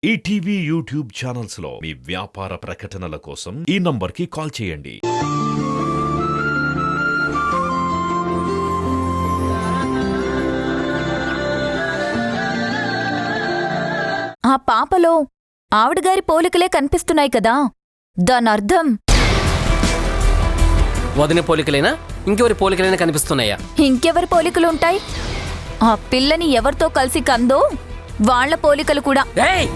ETV YouTube channels లో మీ వ్యాపార ప్రకటనల కోసం ఈ నంబర్కి కాల్ చేయండి. ఆ పాపలో ఆవిడగారి పోలికలే కనిపిస్తున్నాయి కదా, దానర్థం వదిన పోలికలైనా ఇంకెవరి పోలికలైనా కనిపిస్తున్నాయా? ఇంకెవరి పోలికలుంటాయి? ఆ పిల్లని ఎవరితో కలిసి కందో వాళ్ల పోలికలు కూడా. ఏయ్!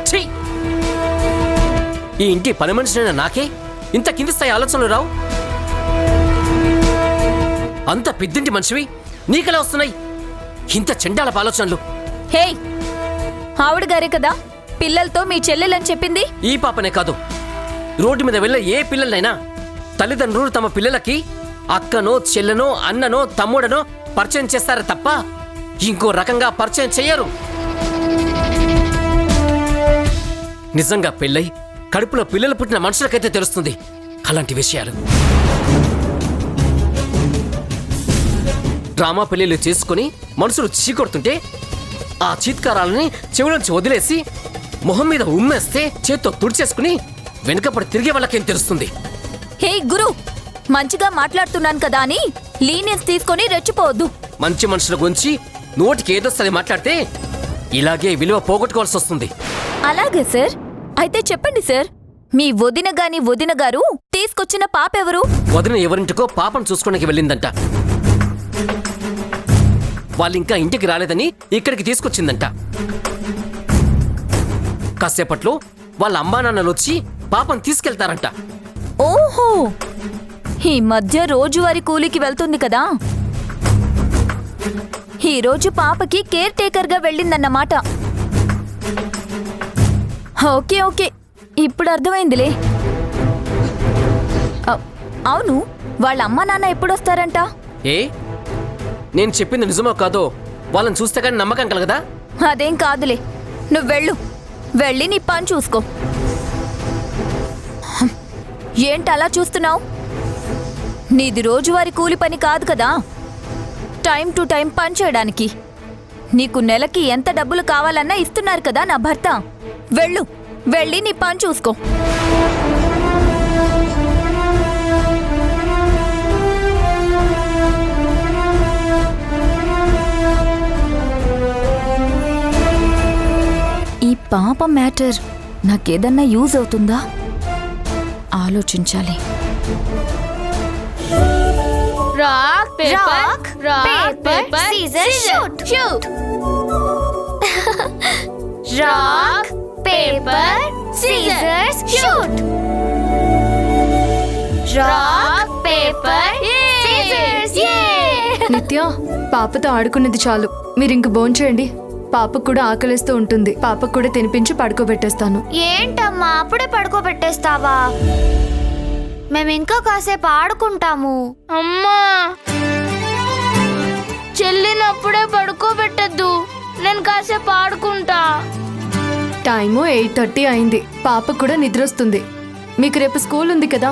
ఛీ! ఈ ఇంటి పని మనిషినైనా నాకే ఇంత కింది స్థాయి ఆలోచనలు రావు. అంత పెద్దింటి మనిషివి నీకెలా వస్తున్నాయి ఇంత చెండాలపు ఆలోచనలు? హే, ఆవిడగారే కదా పిల్లలతో మీ చెల్లెలని చెప్పింది. ఈ పాపనే కాదు, రోడ్డు మీద వెళ్ళే ఏ పిల్లలైనా తల్లిదండ్రులు తమ పిల్లలకి అక్కనో చెల్లెనో అన్ననో తమ్ముడనో పరిచయం చేస్తారా తప్ప ఇంకో రకంగా పరిచయం చెయ్యరు. నిజంగా పెళ్ళై కడుపులో పిల్లలు పుట్టిన మనుషులకైతే తెలుస్తుంది అలాంటి విషయాలు. డ్రామా పెళ్లిళ్ళు చేసుకుని మనుషులు చీకొడుతుంటే ఆ చీత్కారాలని చెవులోంచి వదిలేసి మొహం మీద ఉమ్మేస్తే చేత్తో తుడిచేసుకుని వెనుకపడి తిరిగే వాళ్ళకేం తెలుస్తుంది? హే గురు, మంచిగా మాట్లాడుతున్నాను కదా అని లీనియన్స్ తీసుకొని రెచ్చిపోవద్దు. మంచి మనుషుల గురించి నోటికి ఏదొస్తుంది మాట్లాడితే ఇలాగే విలువ పోగొట్టుకోవాల్సి వస్తుంది. అలాగే సార్, అయితే చెప్పండి సార్, మీ వదిన గారు తీసుకొచ్చిన పాపెవరు? వదిన ఎవరింటికో పాపం చూసుకోడానికి వెళ్ళిందంట. వాళ్ళింకా ఇంటికి రాలేదని ఇక్కడికి తీసుకొచ్చిందంట. కాసేపట్లో వాళ్ళ అమ్మా నాన్నలు వచ్చి పాపం తీసుకెళ్తారంట. ఓహో, ఈ మధ్య రోజువారీ కూలికి వెళ్తుంది కదా, ఈ రోజు పాపకి కేర్ టేకర్గా వెళ్ళిందన్నమాట. ఓకే ఓకే, ఇప్పుడు అర్థమైందిలే. అవును, వాళ్ళ అమ్మా నాన్న ఎప్పుడొస్తారంట? ఏ, నేను చెప్పింది నిజమో కాదో వాళ్ళని చూస్తే కానీ నమ్మకం కలగదా? అదేం కాదులే, నువ్వు వెళ్ళి నీ పని చూసుకో. ఏంటలా చూస్తున్నావు? నీది రోజువారీ కూలి పని కాదు కదా, టైం టు టైం పని చేయడానికి. నీకు నెలకి ఎంత డబ్బులు కావాలన్నా ఇస్తున్నారు కదా నా భర్త. వెళ్ళి నీ పని చూసుకో. ఈ పాప మ్యాటర్ నాకేదన్నా యూజ్ అవుతుందా ఆలోచించాలి. Rock, paper, scissors, shoot. Rock, paper, scissors, shoot. Rock, paper, scissors, yeah! నిత్య, పాపతో ఆడుకున్నది చాలు, మీరింక భోంచేయండి. పాపకు కూడా ఆకలిస్తూ ఉంటుంది. పాపకు కూడా తినిపించి పడుకోబెట్టేస్తాను. ఏంటమ్మా అప్పుడే పడుకోబెట్టేస్తావా? మేమింకా కాసేపు ఆడుకుంటాము. అమ్మా, చెల్లినప్పుడే పడుకోబెట్టద్దు, నేను కాసేపు ఆడుకుంటా. టైము 8:30 అయింది. పాపకు కూడా నిద్ర వస్తుంది. మీకు రేపు స్కూల్ ఉంది కదా,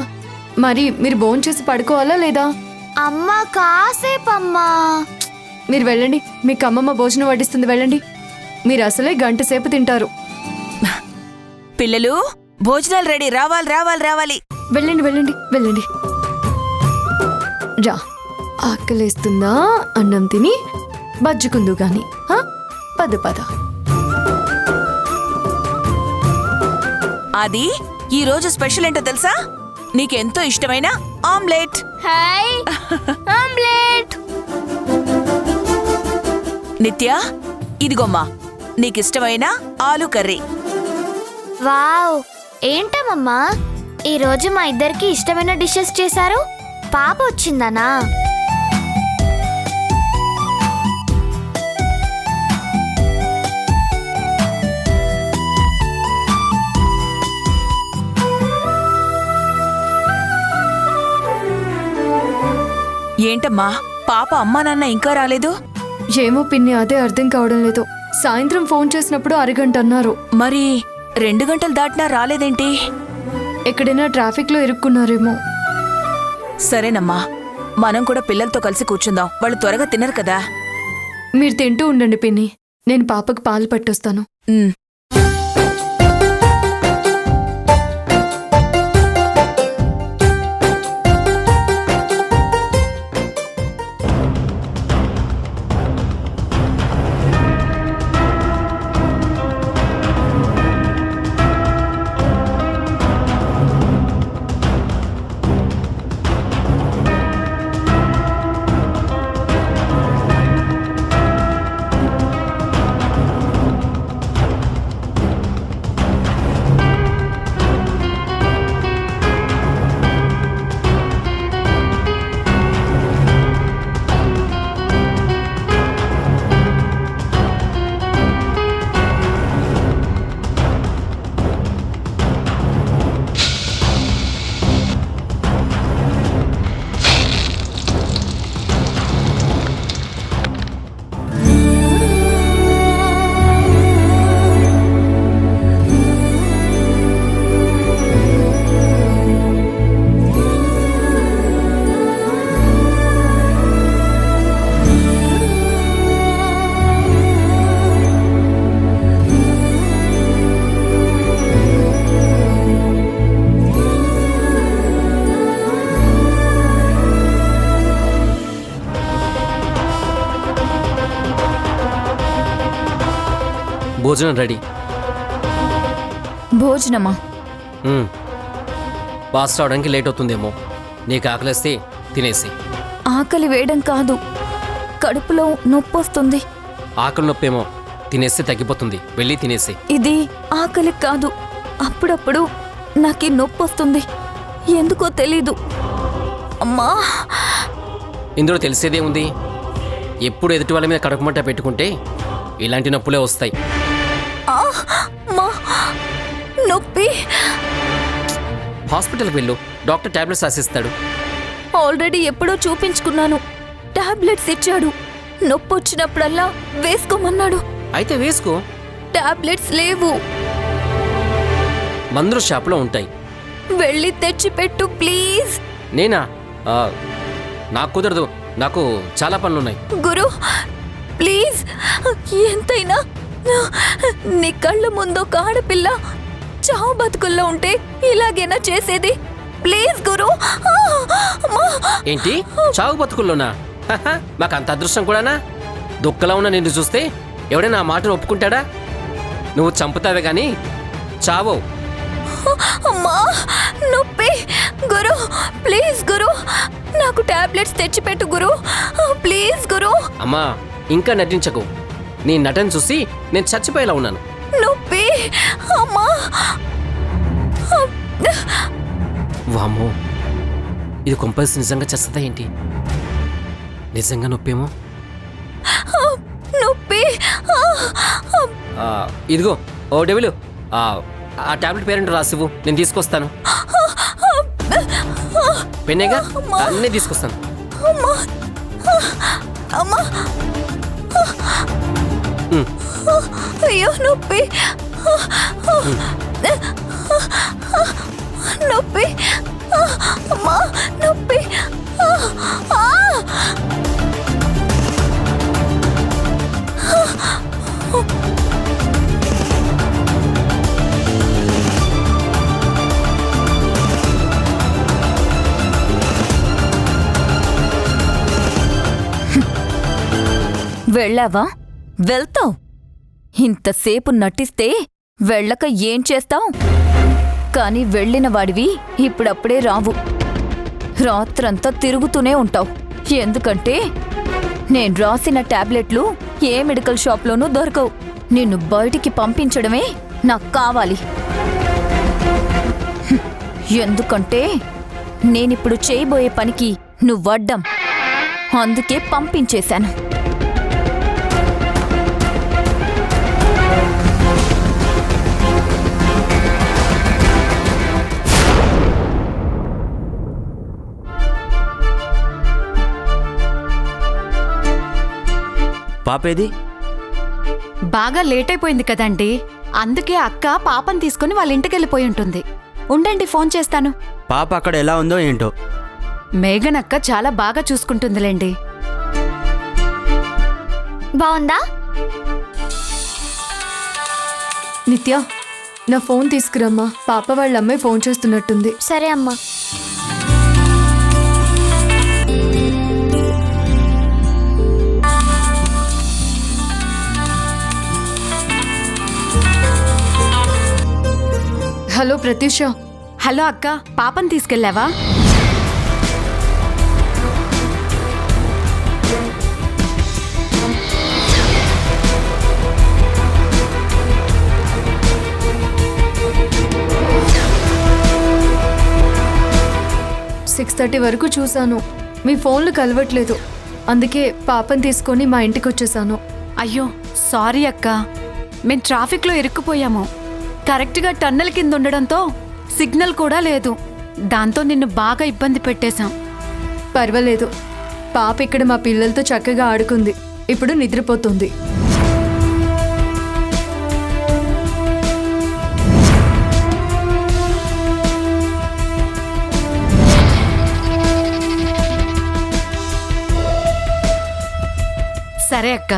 మరి మీరు భోంచేసి పడుకోవాలా లేదా? అమ్మా కాసేపు అమ్మా. మీరు వెళ్ళండి, మీకు అమ్మమ్మ భోజనం వడ్డిస్తుంది, వెళ్ళండి. మీరు అసలే గంట సేపు తింటారు. పిల్లలు, భోజనాలు రెడీ, రావాలి. వెళ్ళండి. రా, ఆకలేస్తుందా? అన్నం తిని బజ్జుకుందు గాని. పద. అది ఈ రోజు స్పెషల్ ఏంటో తెలుసా? నీకెంతో ఇష్టమైన ఆమ్లెట్. Hi omelette. నిత్య, ఇదిగోమ్మా నీకిష్టమైన ఆలు కర్రీ. వావ్, ఏంటమ్మా ఈరోజు మా ఇద్దరికి ఇష్టమైన డిషెస్ చేశారు? పాప వచ్చిందనా? ఏంటమ్మా, పాప అమ్మా నాన్న ఇంకా రాలేదు? ఏమో పిన్ని, అదే అర్థం కావడం లేదు. సాయంత్రం ఫోన్ చేసినప్పుడు అరగంట అన్నారు. మరి 2 గంటలు దాటినా రాలేదేంటి? ఎక్కడైనా ట్రాఫిక్లో ఇరుక్కున్నారేమో. సరేనమ్మా, మనం కూడా పిల్లలతో కలిసి కూర్చుందాం, వాళ్ళు త్వరగా తినరు కదా. మీరు తింటూ ఉండండి పిన్ని, నేను పాపకు పాలు పట్టొస్తాను. ఉమ్. భోజనం రెడీ. భోజనమా? పాస్ అవడానికి లేట్ అవుతుందేమో. నీకు ఆకలిస్తే తినేసి. ఆకలి వేయడం కాదు, కడుపులో నొప్పి వస్తుంది. ఆకలి నొప్పేమో, తినేస్తే తగ్గిపోతుంది. వెళ్ళి తినేసి. ఇది ఆకలి కాదు, అప్పుడప్పుడు నాకు నొప్పి వస్తుంది, ఎందుకో తెలీదు. అమ్మా, ఇందులో తెలిసేదే ఉంది. ఎప్పుడు ఎదుటి వాళ్ళ మీద కడుపుమంట పెట్టుకుంటే ఇలాంటి నొప్పులే వస్తాయి. అమ్మా, నొప్పి. హాస్పిటల్కి వెళ్ళు, డాక్టర్ టాబ్లెట్స్ రాసిస్తాడు. ఆల్రెడీ ఎప్పుడో చూపించుకున్నాను, టాబ్లెట్స్ ఇచ్చాడు. నొప్పి వచ్చినప్పుడల్లా వేసుకోమన్నాడు. అయితే వేసుకో. టాబ్లెట్స్ లేవు. మందుల షాపులో ఉంటాయి. వెళ్ళి తెచ్చిపెట్టు ప్లీజ్. నేనా? నాకు కుదరదు, నాకు చాలా పనులున్నాయి. గురు ప్లీజ్, ఎంతైనా నీ కళ్ళ ముందు ఒక ఆడపిల్ల చావు బతుకుల్లో ఉంటే ఇలాగేనా చేసేది? ప్లీజ్ గురు. ఏంటి, చావు బతుకుల్లోనా? మాకు అంత అదృష్టం కూడానా? దుఃఖలా ఉన్న నిన్ను చూస్తే ఎవడైనా ఆ మాటను ఒప్పుకుంటాడా? నువ్వు చంపుతావే గాని చావో. అమ్మా, నొప్పి. గురు ప్లీజ్ గురు, నాకు టాబ్లెట్స్ తెచ్చిపెట్టు గురు, ప్లీజ్ గురు. అమ్మా, ఇంకా నటించకు. నీ నటన చూసి నేను చచ్చిపోయేలా ఉన్నాను. నొప్పి. అమ్మా. వామ్మో, ఇది కొంపల్సి నిజంగా చేస్తుందా ఏంటి? నిజంగా నొప్పేమో. నొప్పి. ఇదిగో ఓ డెవిలు, ఆ టాబ్లెట్ పేరెంట్ రాసివ్వు, నేను తీసుకొస్తాను. పెన్నేగా, అన్నీ తీసుకొస్తాను. అమ్మా, అమ్మా. అయ్యో నొప్పి, నొప్పి. అమ్మా, నొప్పి. వెళ్ళావా? వెళ్తావు. ఇంతసేపు నటిస్తే వెళ్ళక ఏం చేస్తావు? కాని వెళ్ళిన వాడివి ఇప్పుడప్పుడే రావు. రాత్రంతా తిరుగుతూనే ఉంటావు. ఎందుకంటే నేను రాసిన టాబ్లెట్లు ఏ మెడికల్ షాప్లోనూ దొరకవు. నిన్ను బయటికి పంపించడమే నాకు కావాలి. ఎందుకంటే నేనిప్పుడు చేయబోయే పనికి నువ్వడ్డం. అందుకే పంపించేశాను. పాపేది? బాగా లేట్ అయిపోయింది కదండి, అందుకే అక్క పాపని తీసుకుని వాళ్ళ ఇంటికి వెళ్ళిపోయి ఉంటుంది. ఉండండి, ఫోన్ చేస్తాను. పాప అక్కడ ఎలా ఉందో ఏంటో. మేఘన్ అక్క చాలా బాగా చూసుకుంటుందిలేండి. బాగుందా? నిత్య, నా ఫోన్ తీసుకురమ్మా. పాప వాళ్ళ అమ్మాయి ఫోన్ చేస్తున్నట్టుంది. సరే అమ్మా. హలో ప్రత్యూష. హలో అక్క, పాపని తీసుకెళ్ళావా? సిక్స్ 6:30 వరకు చూశాను. మీ ఫోన్లు కలవట్లేదు. అందుకే పాపని తీసుకొని మా ఇంటికి వచ్చేసాను. అయ్యో సారీ అక్క, మేం ట్రాఫిక్లో ఇరుక్కుపోయాము. కరెక్ట్గా టన్నెల్ కింద ఉండడంతో సిగ్నల్ కూడా లేదు. దాంతో నిన్ను బాగా ఇబ్బంది పెట్టేశాం. పర్వాలేదు. పాప ఇక్కడ మా పిల్లలతో చక్కగా ఆడుకుంది. ఇప్పుడు నిద్రపోతుంది. సరే అక్క,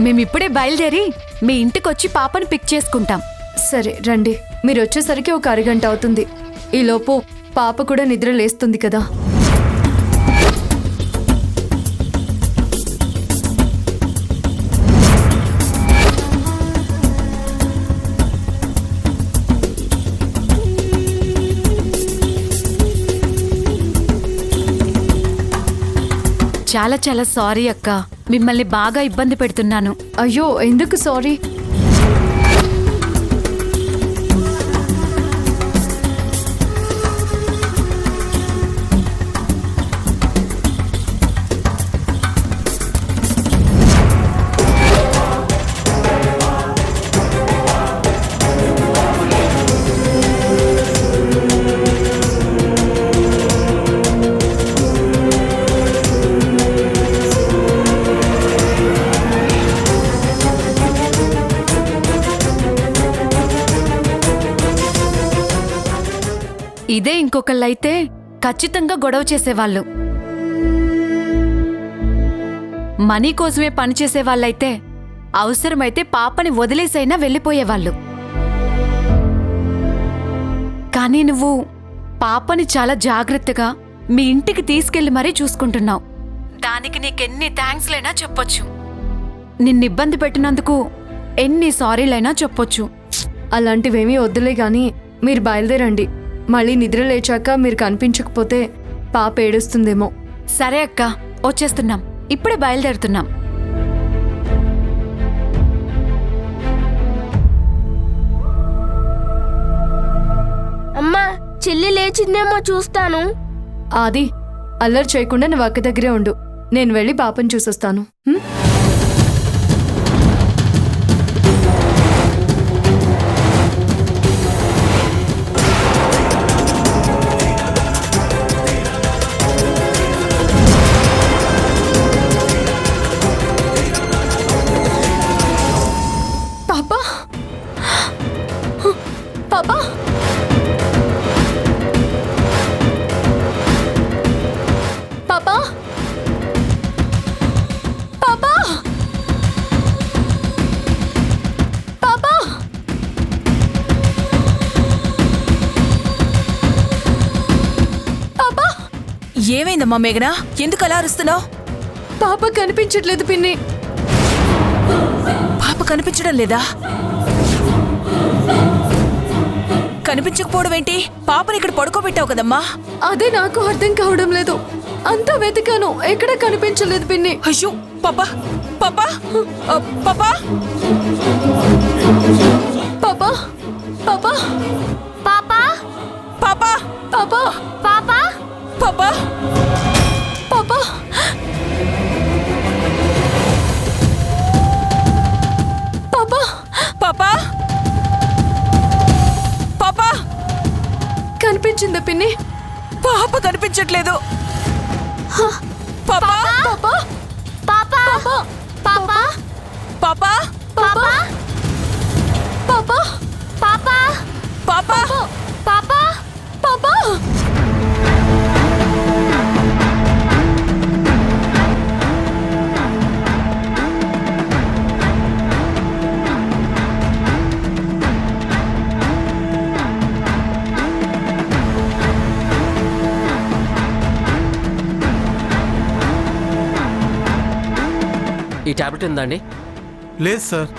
మేమిప్పుడే బయలుదేరి మీ ఇంటికొచ్చి పాపని పిక్ చేసుకుంటాం. సరే రండి. మీరు వచ్చేసరికి ఒక అరగంట అవుతుంది. ఈలోపు పాప కూడా నిద్ర లేస్తుంది కదా. చాలా చాలా సారీ అక్క, మిమ్మల్ని బాగా ఇబ్బంది పెడుతున్నాను. అయ్యో ఎందుకు సారీ? ఇదే ఇంకొకళ్ళైతే ఖచ్చితంగా గొడవ చేసేవాళ్ళు. మనీ కోసమే పనిచేసే వాళ్ళైతే అవసరమైతే పాపని వదిలేసైనా వెళ్ళిపోయేవాళ్ళు. కానీ నువ్వు పాపని చాలా జాగ్రత్తగా మీ ఇంటికి తీసుకెళ్లి మరీ చూసుకుంటున్నావు. దానికి నీకెన్ని థ్యాంక్స్లైనా చెప్పొచ్చు. నిన్నిబ్బంది పెట్టినందుకు ఎన్ని సారీలైనా చెప్పొచ్చు. అలాంటివేమీ వద్దులే గాని మీరు బయలుదేరండి. మళ్ళీ నిద్ర లేచాక మీరు కనిపించకపోతే పాప ఏడుస్తుందేమో. సరే అక్క, వచ్చేస్తున్నాం. ఇప్పుడే బయలుదేరుతున్నాం. అమ్మా, చెల్లి లేచిందేమో చూస్తాను. ఆది, అల్లరి చేయకుండా నువ్వు అక్క దగ్గరే ఉండు. నేను వెళ్ళి పాపను చూసొస్తాను. పాపా, పాపా, పాపా, పాపా, పాపా. ఏమైందమ్మా మేఘనా, ఎందుకు అలా అరుస్తున్నావు? పాప కనిపించట్లేదు పిన్ని. పాప కనిపించడం లేదా? కనిపించకపోవడం ఏంటి? పాపని ఇక్కడ పడుకోబెట్టావు కదమ్మా. అదే నాకు అర్థం కావడం లేదు. అంతా వెతికాను, ఎక్కడ కనిపించలేదు పిన్ని. అయ్యో, పాపా, పాపా, పాపా, పాపా, పాపా, పాపా, పాపా, పాపా, పాపా, పాపా, పాపా. పాపా, పాపా, పాపా. కనిపించిందా పిన్ని? పాప కనిపించట్లేదు. పాపా, పాపా, పాపా, పాపా, పాపా, పాపా, పాపా, పాపా, పాపా, పాపా, పాపా. టాబ్లెట్ ఉందా అండి? లేదు సార్.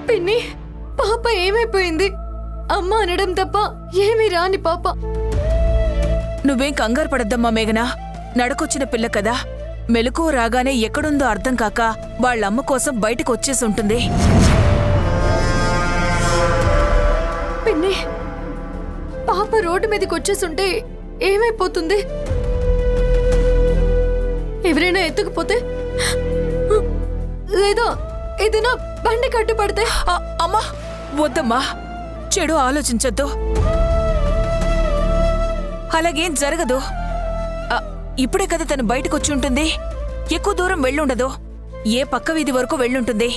పిన్ని పాప ఏమైపోయింది? అమ్మ అనడం తప్ప ఏమీ రాని పాప. నువ్వేం కంగారు పడద్దమ్మా మేఘనా. నడకొచ్చిన పిల్ల కదా, మెలకు రాగానే ఎక్కడుందో అర్థం కాక వాళ్ళమ్మ కోసం బయటకు వచ్చేసి ఉంటుంది. పిన్ని పాప రోడ్డు మీదకి వచ్చేసుంటే ఏమైపోతుంది? ఎవరైనా ఎత్తుకుపోతే, లేదా ఏదైనా బండి కట్టుపడితే? అమ్మా వద్దమ్మా, చెడు ఆలోచించొద్దు. అలాగేం జరగదు. ఇప్పుడే కదా తను బయటకొచ్చి ఉంటుంది. ఎక్కువ దూరం వెళ్ళుండదు. ఏ పక్క వీధి వరకు వెళ్ళుంటుంది.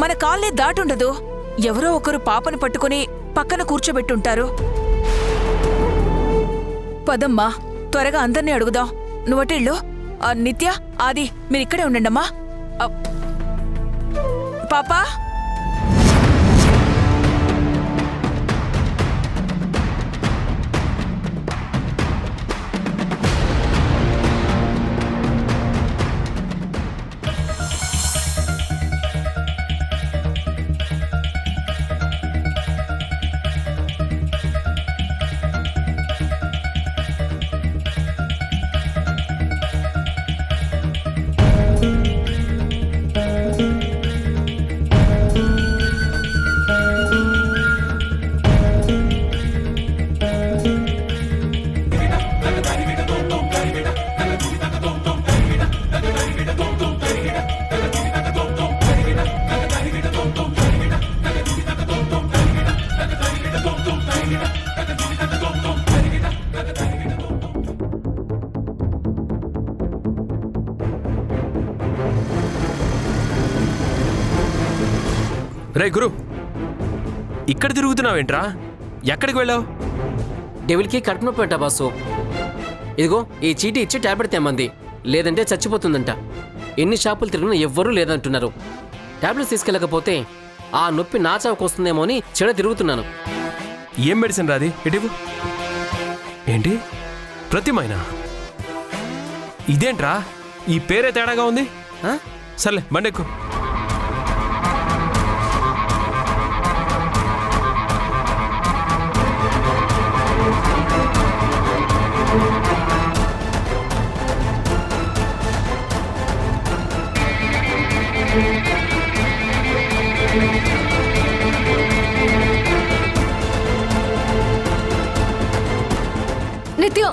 మన కాలనీ దాటుండదు. ఎవరో ఒకరు పాపను పట్టుకుని పక్కన కూర్చోబెట్టుంటారు. పదమ్మా, త్వరగా అందర్నీ అడుగుదాం. నువ్వటిళ్ళు. నిత్య, ఆది మీరిక్కడే ఉండండమ్మా. పాపా, రే గురు, ఇక్కడ తిరుగుతున్నావేంట్రా? ఎక్కడికి వెళ్ళావు? డెవిల్కి కడుపు నొప్పి అంట బాసు. ఇదిగో ఈ చీటీ ఇచ్చి టాబ్లెట్ తెమ్మంది, లేదంటే చచ్చిపోతుందంట. ఎన్ని షాపులు తిరిగినా ఎవ్వరూ లేదంటున్నారు. టాబ్లెట్స్ తీసుకెళ్ళకపోతే ఆ నొప్పి నా చావుకు వస్తుందేమో అని చెడ తిరుగుతున్నాను. ఏం మెడిసిన్ రాది? ఇటీవు. ఏంటి ప్రతిమైనా? ఇదేంట్రా, ఈ పేరే తేడాగా ఉంది. సర్లే బండెక్కు. నిత్య,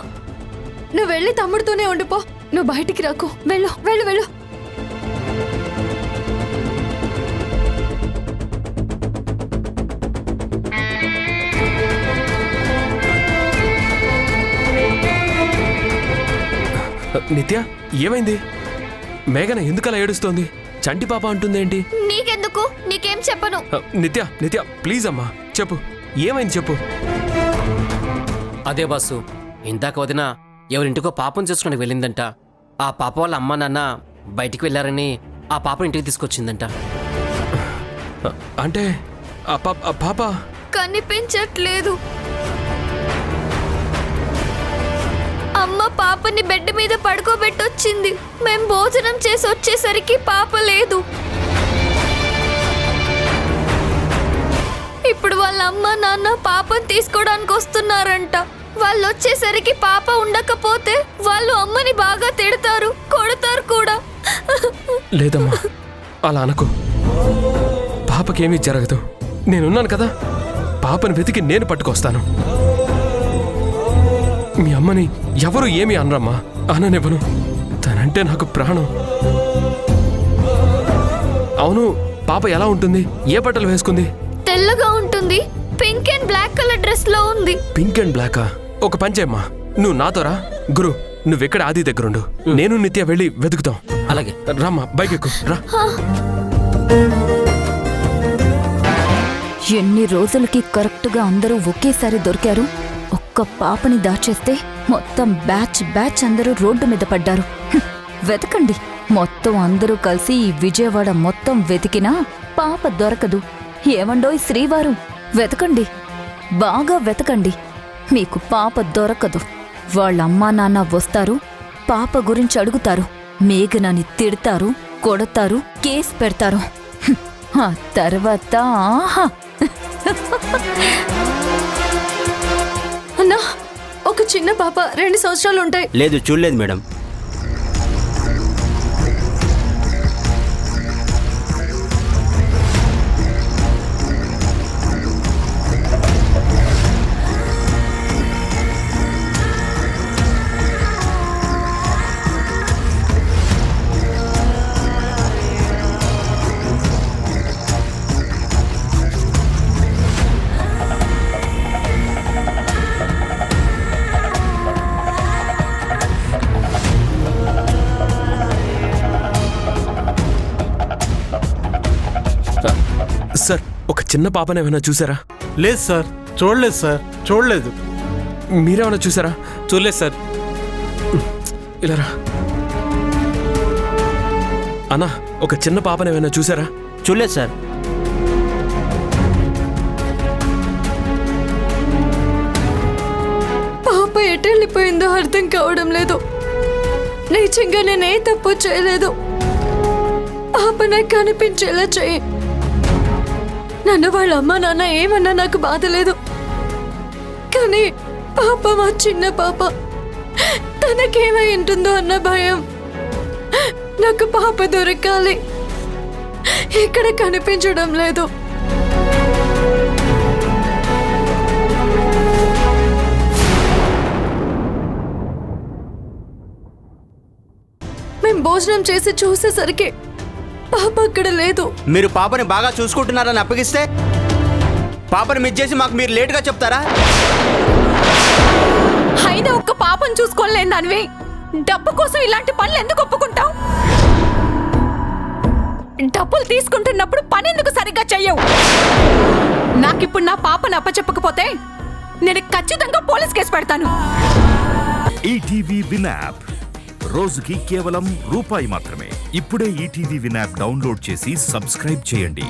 నువ్వు వెళ్ళి తమ్ముడితోనే ఉండిపో. నువ్వు బయటికి రాకు. వెళ్ళు వెళ్ళు వెళ్ళు. నిత్య, ఏమైంది? మేఘన ఎందుకలా ఏడుస్తోంది? చంటి పాప అంటుందేంటి? నీకెందుకు? నీకేం చెప్పను. నిత్య నిత్య ప్లీజ్ అమ్మా, చెప్పు, ఏమైంది చెప్పు. అదే బాసు, ఇందాక వదిన ఎవరింటికో పాపం చేసుకుని వెళ్ళిందంట. ఆ పాప వాళ్ళ అమ్మ నాన్న బయటికి వెళ్ళారని ఆ పాప ఇంటికి తీసుకొచ్చిందంట. అంటే ఆ పాప కనిపించట్లేదు. అమ్మ పాపని బెడ్ మీద పడుకోబెట్టొచ్చింది. మేం భోజనం చేసి వచ్చేసరికి పాప లేదు. ఇప్పుడు వాళ్ళ అమ్మ నాన్న పాపని తీసుకోవడానికి వస్తున్నారంట. వాళ్ళు వచ్చేసరికి పాప ఉండకపోతే వాళ్ళు అమ్మని బాగా తిడతారు, కొడతారు కూడా. లేదమ్మా, అలా అనకు. పాపకేమీ జరగదు. నేనున్నాను కదా, పాపని వెతికి నేను పట్టుకొస్తాను. మీ అమ్మని ఎవరు ఏమీ అనరమ్మా, అననివ్వను. తనంటే నాకు ప్రాణం. అవును, పాప ఎలా ఉంటుంది? ఏ బట్టలు వేసుకుంది? తెల్లగా ఉంటుంది. Pink and black colour dress లో ఉంది. పింక్ అండ్ బ్లాకా? ఒక పంచేమ్మా, నువ్వు నాతో రా. గురు, నువ్వెక్కడ ఆది దగ్గరుండు. నేను నిత్య వెళ్ళి వెతుకుతాం. అలాగే రామ్మా, బైక్ ఎక్కు రా. ఎన్ని రోజులకి కరెక్ట్గా అందరూ ఒకేసారి దొరికారు. ఒక్క పాపని దాచేస్తే మొత్తం బ్యాచ్ అందరూ రోడ్డు మీద పడ్డారు. వెతకండి. మొత్తం అందరూ కలిసి ఈ విజయవాడ మొత్తం వెతికినా పాప దొరకదు. ఏమండోయ్ శ్రీవారు, వెతకండి, బాగా వెతకండి, మీకు పాప దొరకదు. వాళ్ళమ్మా నాన్న వస్తారు, పాప గురించి అడుగుతారు, మేఘనాని తిడతారు, కొడతారు, కేసు పెడతారు. హ్మ్, ఆ తర్వాత ఆహా. అన్నా, ఒక చిన్న పాప 2 సంవత్సరాలు ఉంటాయి. లేదు, చూడలేదు మేడం. సార్, ఒక చిన్న పాపని ఏమైనా చూసారా? లేదు సార్, చూడలేదు సార్, చూడలేదు. మీరేమైనా చూసారా? చూడలేదు సార్. ఇలా రా. అన్నా, ఒక చిన్న పాపని ఏమైనా చూసారా? చూడలేదు సార్. పాప ఎటు వెళ్ళిపోయిందో అర్థం కావడం లేదు. నిజంగా నేనే తప్పు చేయలేదు. పాప నాకు కనిపించేలా చెయ్యి. నన్ను వాళ్ళ అమ్మ నాన్న ఏమన్నా నాకు బాధ లేదు, కానీ పాప మా చిన్న పాప, తనకేమై ఉంటుందో అన్న భయం. నాకు పాప దొరకాలి, ఇక్కడ కనిపించడం లేదు. మేం భోజనం చేసి చూసేసరికి పాప అక్కడ లేదు. మీరు పాపని బాగా చూసుకుంటున్నారని అప్పగిస్తే పాపని మిస్ చేసి మాకు మీరు లేటుగా చెప్తారా? అయినా ఒక్క పాపను చూసుకోలేని దానివి డబ్బు కోసం ఇలాంటి పనులు ఎందుకు ఒప్పుకుంటావు? డబ్బులు తీసుకుంటున్నప్పుడు పని ఎందుకు సరిగ్గా చెయ్యవు? నాకిప్పుడు నా పాపను అప్పచెప్పకపోతే నేను ఖచ్చితంగా పోలీస్ కేసు పెడతాను. ఈటీవీ విన్ యాప్ రోజుకి కేవలం రూపాయి మాత్రమే. ఇప్పుడే ఈటీవీ విన్ యాప్ డౌన్లోడ్ చేసి సబ్స్క్రైబ్ చేయండి.